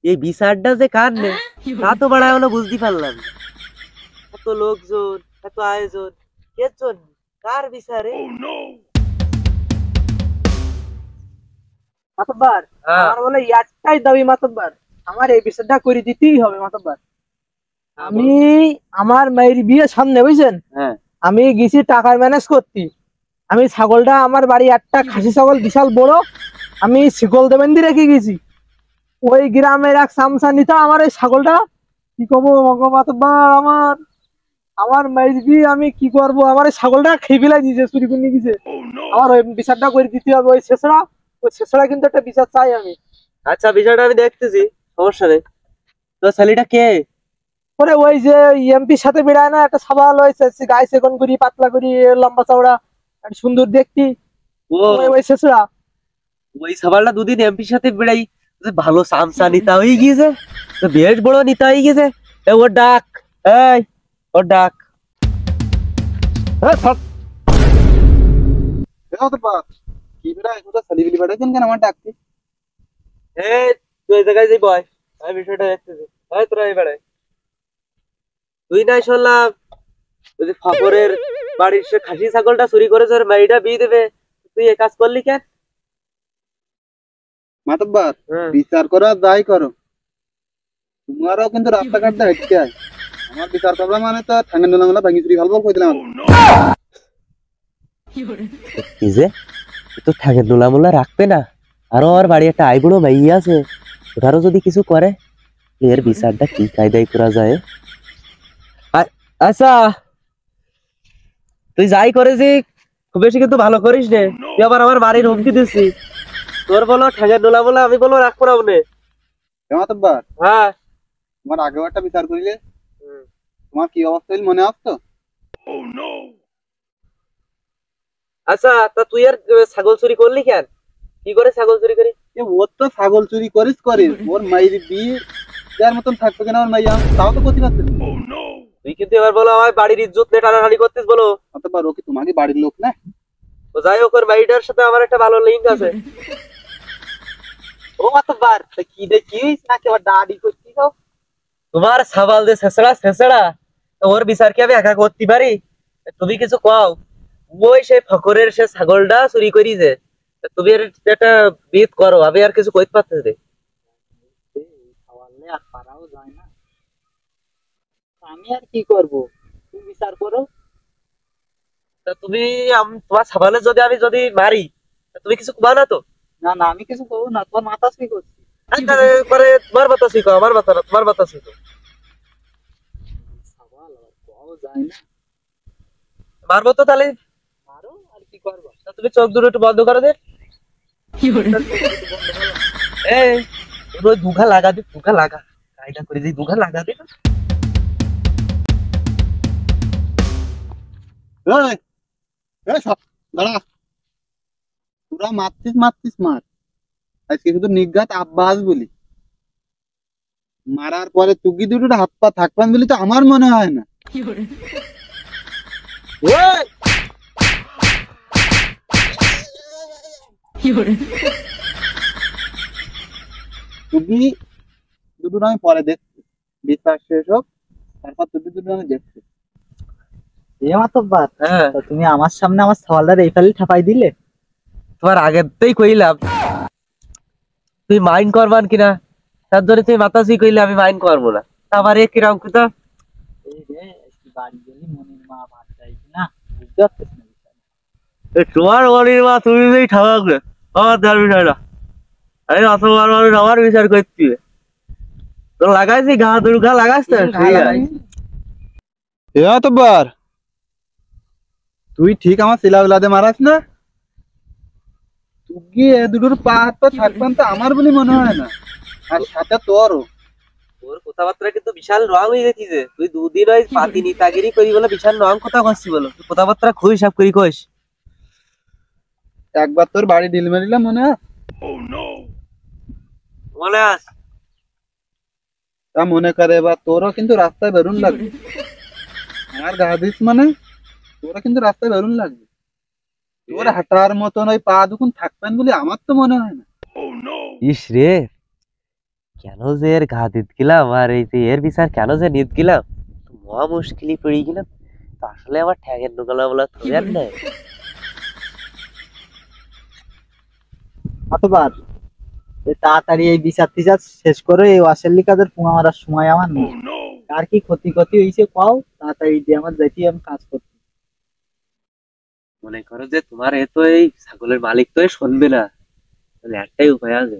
এই বিচারটা যে কার নে তা তো বাড়ায় হলো বুঝতে পারলাম না। এত লোকজন, এত আয়োজন, এর জন্য কার বিচারে? মাতব্বার, আমার বলে একটাই দাবি মাতব্বার, আমার এই বিষয়টা করে দিতেই হবে মাতব্বার। আমি আমার মেয়ের বিয়ে সামনে বুঝছেন, হ্যাঁ আমি গেছি টাকার ম্যানেজ করতে। আমি ছাগলটা আমার বাড়ি একটা খাসি ছাগল বিশাল বড়, আমি শিকল দেবেন দিয়ে রেখে গেছি। ওই গ্রামের এক সামসা নিতা আমার এই ছাগলটা কি করবো মাতব্বার, আমার আমার মেয়ের বিয়ে আমি কি করবো, আমার এই ছাগলটা খেয়ে ফেলাই দিয়েছে, চুরি করে নিয়ে গেছে। আমার ওই বিচারটা করে দিতে হবে, ওই শেষরা কিন্তু একটা বিচার চাই আমি। আচ্ছা, বিষয়টা আমি দেখতেছি, সমস্যা নেই। তো ছেলেটা কে? পরে ওই যে এমপির সাথে বেড়ায় না, একটা সাবাল হয়েছে, গায়ে সেকন করি, পাতলা করি, লম্বা চওড়া, একটা সুন্দর দেখতি, ও ওই শেষরা। ওই সাবালটা দুদিন এমপির সাথে বেড়াই, যে ভালো সামসা নিতা হয়ে গিয়েছে, তো বেশ বড় নিতা হয়ে গেছে। ওর ডাক, এই ওর ডাক। কি বেটা এখন তো সালিবিলি বাড়াইছেন কেন আমার ডাকতে? এই তুই এই জায়গায় যাই বয়, আমি বিষয়টা দেখতেছি। এই তোরা এবারে তুই নাই শুনলাম ওই যে ফাপরের বাড়ির সে খাসি ছাগলটা চুরি করেছে, ওর মেয়েটা বিয়ে দেবে, তুই এ কাজ করলি কেন? মাতব্বার, হ্যাঁ। বিচার করো আর যাই করো, তোমারও কিন্তু রাস্তাঘাটটা হেঁটতে হয়। আমার বিচার করবা মানে তো ঠাঙ্গা নোলা ভাঙি চুরি ভালো করে দিলাম। কি যে তো থাকে দোলামোলা রাখবে না, আরো আর বাড়ি একটা আইবুড়ো মাইয়া আছে, ওটারও যদি কিছু করে, এর বিচারটা কি কায়দায় করা যায়? আচ্ছা তুই যাই করেছি খুব বেশি কিন্তু ভালো করিস নে, তুই আবার আমার বাড়ির হুমকি দিচ্ছি। তোর বলো ঠ্যাঙের নোলা বলে আমি বলো রাখবো না মনে। মাতব্বার, হ্যাঁ তোমার আগেও একটা বিচার করিলে তোমার কি অবস্থা হইল মনে আসতো? আচ্ছা, তা তুই আর ছাগল চুরি করলি কেন? কি করে ছাগল চুরি করি? ওর তো ছাগল চুরি করিস, ওর মাইর বিয়ে যার মতন থাকতো কেন, ওর মাইয়া তাও তো করতে পারতো। তুই কিন্তু এবার বলো আমার বাড়ির ইজ্জত নিয়ে টানাটানি করতিস বলো। মাতব্বার, ও কি তোমাকে বাড়ির লোক না? তো যাই হোক, ওর বাড়িটার সাথে আমার একটা ভালো লিঙ্ক আছে। ও মাতব্বার, কি দেখি নাকি আবার দাড়ি করছি তো? তোমার সাবাল যে ছেঁচড়া ছেঁচড়া, ওর বিচার কি আমি একা করতে পারি? তুমি কিছু কও। ওই সে ফকরের সে ছাগলটা চুরি করিছে, তুমি আর একটা বিদ করো, আমি আর কিছু কইতে পারতেছি। আর পারাও যায় না, আমি আর কি করব, তুমি বিচার করো। তা তুমি তোমার সাবালে যদি আমি যদি মারি, তা তুমি কিছু কবা না তো? না না, আমি কিছু করবো না, তোমার মাথা কি করছি। পরে তোমার বাতা শিখো, আমার বাতা না, তোমার বাতা শিখো। সওয়াল আর পাওয়া যায় না, মারবো তো তাহলে। আরো আর কি করবো। তা তুমি চোখ দুটো একটু বন্ধ করে দে। এই ওই দুঘা লাগা দে, দুঘা লাগা, কায়দা করে দিই, দুঘা লাগা দে। এই, এই সব দাঁড়া, তোরা মারছিস মারছিস মার, আজকে শুধু নিজ্ঞাত আব্বাস বলি, মারার পরে তুগি দুটো হাত পা থাকবান বলি তো আমার মনে হয় না। তুগি দুটো আমি পরে দেখছি, বিশ্বাস শেষ হোক, তারপর তুগি দুটো আমি দেখছি। এ মাতব্বার, হ্যাঁ, তা তুমি আমার সামনে আমার সওয়ালটা এই ফালি ঠাপাই দিলে। তোমার আগেতেই কইলাম তুই মাইন্ড করবান কিনা, তার জন্য তুই মাতাসি কইলে আমি মাইন্ড করবো না। আমার এ কিরকম কথা, এই রে, একটু বাড়ি গেলি মনের মা ভাত চাই কিনা বুঝতে পারছিস না বিষয়টা। তোমার বাড়ির মা তুমি যদি ঠাকাবে, আমার দেওয়ার বিষয় না। আমি অত বড় মানুষ, আমার বিচার করছি। তো লাগাইছি ঘা দুর্গা লাগাস তো ঠিক আছে। এ মাতব্বার, তুই ঠিক আমার সিলাউলাদে মারাস না, তুগি এ দুটোর পা হাত পা থাকবান তো আমার বলে মনে হয় না, আর সাথে তোরও। তোর কথাবার্তা কিন্তু বিশাল রং হয়ে গেছিস। তুই দুদিন ওই পাতি নিতাগিরি করি বলে বিশাল রং কথা কচ্ছি বলো। তুই কথাবার্তা খুব হিসাব করি কইস। একবার তোর বাড়ি ডিল মারিলাম মনে হয়, মনে আস? তা মনে করে এবার তোরও কিন্তু রাস্তায় বেরুন লাগবে, আমার গা দিস মানে তোরা কিন্তু রাস্তায় বেরুন লাগবে। তোর হাঁটার মতন ওই পা দুখন থাকবেন বলে আমার তো মনে হয় না। ইস রে, কেন যে এর ঘা দিত গেলাম আর এই যে এর বিচার কেন যে নিত গেলাম, তো মহা মুশকিলই পড়ে গেলাম। তো আসলে আমার ঠ্যাঙের নোকালা বলা তুমি আর নাই। অতবার তাড়াতাড়ি এই বিচার টিচার শেষ করে এই ওয়াসেলি কাজের পুঙা মারার সময় আমার নেই। আর কি ক্ষতি হয়েছে কও, তাড়াতাড়ি দিয়ে আমার যাইতে আমি কাজ করতে। মনে করো যে তোমার এ তো এই ছাগলের মালিক তো এ শুনবে না, তাহলে একটাই উপায় আছে।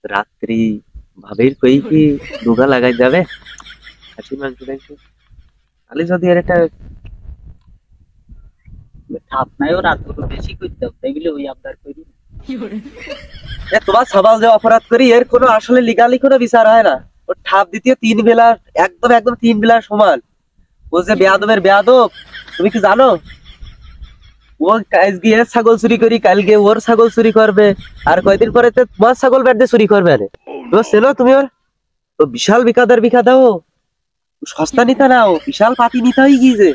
রাত্রি ভাবির কই কি ডোগা লাগাই যাবে খাসি মাংস টাংস, তাহলে যদি এর একটা ঠাপ নাই, ও রাত দুটো বেশি করতে হবে, তাই বলে ওই আবদার করি। তোমার সবাল যে অপরাধ করি এর কোনো আসলে লিগালি কোনো বিচার হয় না। ও ঠাপ দ্বিতীয় 3 বেলা, একদম একদম 3 বেলা সমান। ও যে বেয়াদবের বেয়াদব, তুমি কি জানো? ও আজকে এর ছাগল চুরি করি, কালকে ওর ছাগল চুরি করবে, আর কয়দিন পরে তো তোমার ছাগল বেড়ে চুরি করবে। আরে তো চেনো তুমি ওর? ও বিশাল বিকাদা ও সস্তা নিতে না, ও বিশাল পাতি নিতে হয়ে গিয়েছে।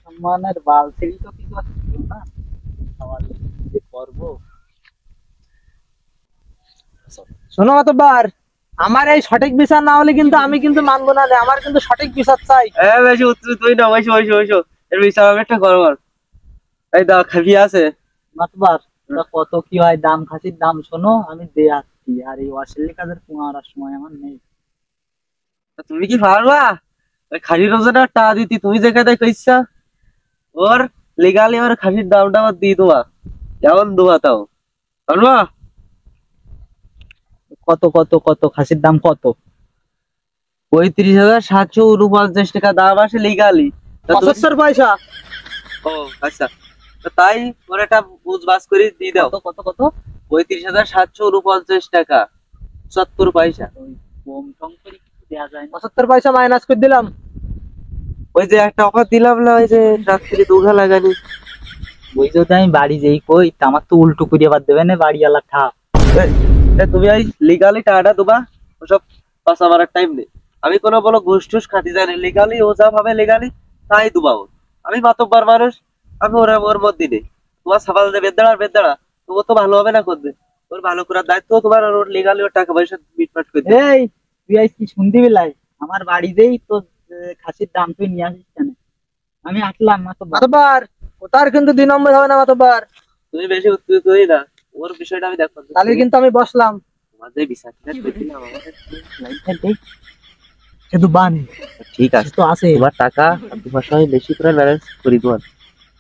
সম্মানের বাল ছেড়ি তো কিছু আছে না, আমার যে করবো। শোনো মাতব্বার, আমার এই সঠিক বিচার না হলে কিন্তু আমি কিন্তু মানবো না রে, আমার কিন্তু সঠিক বিচার চাই। বেশি উত্তর তুই না, বসো এর বিচার আমি একটা করবো। এই দাও খাবি আছে। মাতবার কত কি হয় দাম, খাসির দাম শোনো, আমি দিয়ে আসছি। আর এই ওয়াসেলি কাজের পুঙা মারার সময় আমার নেই। তুমি কি পারবা ওই খাসির ওজনে টাকা দিতি? তুমি যেখানে কইছা ওর লিগালি ওর খাসির দামটা আমার দিয়ে দেবা, যেমন দেবা তাও পারবা? কত কত কত খাসির দাম কত? 35,749 টাকা দাম আসে লিগালি। 75 পয়সা। ও আচ্ছা, তো তাই ওর একটা বুঝ বাস করে দিয়ে দাও। কত কত কত? 35,749 টাকা 70 পয়সা। ওই কম টম করে কিছু দেয়া যায় না? 75 পয়সা মাইনাস করে দিলাম। ওই যে একটা অফার দিলাম না, ওই যে রাত্রি দুঘা লাগানি। ওই যদি আমি বাড়ি যেই কই, তা আমার তো উল্টো করে আবার দেবে না বাড়িওয়ালা ঠা। তুমি ওই লিগালি টাকাটা দেবা, ওসব পাশা মারার টাইম নেই। আমি কোনো বলো ঘুষ টুস খাতি জানি, লিগালি ও যা ভাবে লিগালি তাই দেবা। ওর আমি মাতব্বার মানুষ, আমি ওর মধ্যে নেই। তোমার সকাল যে বেদাড়া তো ও তো ভালো হবে না করবে, ওর ভালো করার দায়িত্ব তোমার। আর ওর লিগালি ওর টাকা পয়সা মিটমাট করে দেবে। এই তুই আজ কি শুনতে পেলাই? আমার বাড়িতেই তো খাসির দাম তুই নিয়ে আসিস কেন? আমি আসলাম না তো। মাতব্বার ওটার কিন্তু 2 নম্বর হবে না মাতব্বার, তুমি বেশি উত্তেজিত হই না, ওর বিষয়টা আমি দেখো। তাহলে কিন্তু আমি বসলাম। তোমার যে বিচার টিচার করে দিলাম আমাদের লাইনটা দেখ, শুধু বানি ঠিক আছে। তো আছে। তোমার টাকা আর তোমার সঙ্গে বেশি করে ম্যানেজ করি তোমার।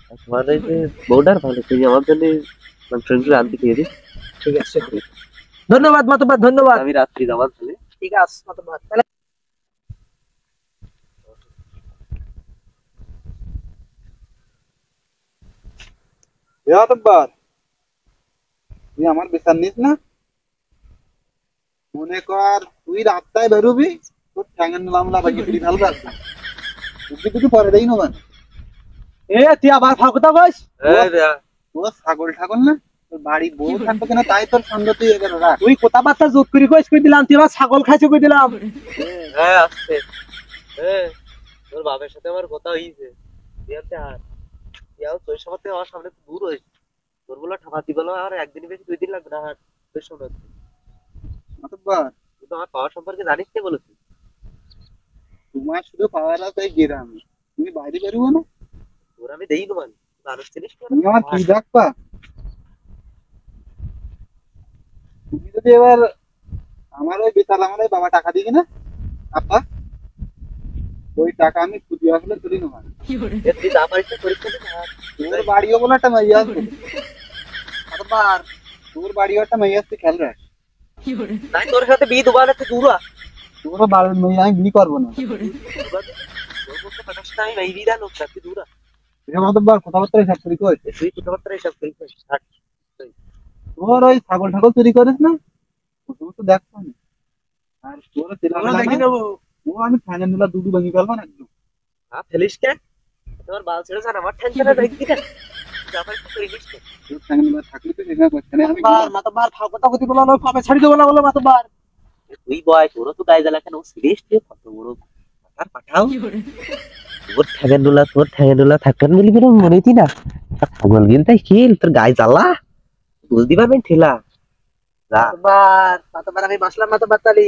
আর তোমার এই যে বউটার ভালো, তুমি আমার জন্য মাংসগুলো আনতে দিয়ে দিই। ঠিক আছে, ধন্যবাদ মাতব্বার, ধন্যবাদ। আমি রাত্রি যাওয়ার তাহলে। ঠিক আছে মাতব্বার, তাহলে তুই আমার বিচার নিস না। মনে কর তুই রাস্তায় বেরোবি, তোর ঠ্যাঙের নামলা বাকি তুই ভালো রাখবি, তুই পরে দেই না মানে। তুই আবার ফাঁকুতা কইস। ও ছাগল ঠাগল না, তোর বাড়ি বউ থাকবে কিনা তাই তোর সন্দেহ, তুই এবার রাখ। তুই কথাবার্তা যোগ করি কইস কই দিলাম, তুই আবার ছাগল খাইছে কই দিলাম। হ্যাঁ আসছে। তোর বাবার সাথে আমার কথা হয়েছে, তোর সাথে আমার সামনে দূর হয়েছে। তোর বলে ঠাপাতি বলো, আর একদিন বেশি 2 দিন লাগবে না। আর তোর সামনে মাতব্বার তুই তো আমার পাওয়ার সম্পর্কে জানিস কে বলেছিস? তোমার শুধু পাওয়ার আছে এই গ্রামে, তুমি বাইরে বেরোবো না। তোর আমি দেই না মানে মানুষ চিনিস না? তুমি আমার কি রাখবা? তুমি যদি এবার আমার ওই বেতাল, আমার ওই বাবা টাকা দিবি না আপা, ওই টাকা আমি খুঁজে আসলে তুলি না। তুই যা পারিস না করিস না। তোর বাড়িও বলে একটা মাইয়া আসবে, আবার তোর বাড়িও একটা মাইয়া আসছে, খেয়াল রাখ। নাই তোর সাথে বিয়ে দুবার একটা দূর তোর বাড়ির মেয়ে আমি বিয়ে করবো না। আমি নাই বিয়ে লোক সাথে দূর। মাতব্বার কথাবার্তা হিসাব করি কই, তুই কথাবার্তা এসব করিস না। তোর ওই ছাগল ঠাগল চুরি করিস না, ও সমস্ত দেখছো না। আর তোর দেখি নেবো, ও আমি ঠান্ডা নিলা দুধু ভেঙে ফেলবো না একদম। ফেলিস কে? তোমার বাল ছেড়ে যান, আমার টেনশনে দেখবি না। ব্যাপার কি করিস না? তোর ঠান্ডা নিলা থাকলে তো দেখা করছে না। আমি মাতব্বার ফাঁকুতা কতি বলো না, কবে ছাড়ি দেবো না বলো মাতব্বার। তুই বয়, তোরও তো গায়ে জ্বালা কেন? সিরিয়াস তুই কত বড় আর পাঠাও। তোর ঠ্যাঙ্গেনুলা থাকতেন বলি বেরো মনে হইতি না। ছাগল গিল তাই খেল, তোর গায়ে জ্বালা বুঝতে পারবেন ঠেলা। কতবার আমি বাসলাম না তো বাতালি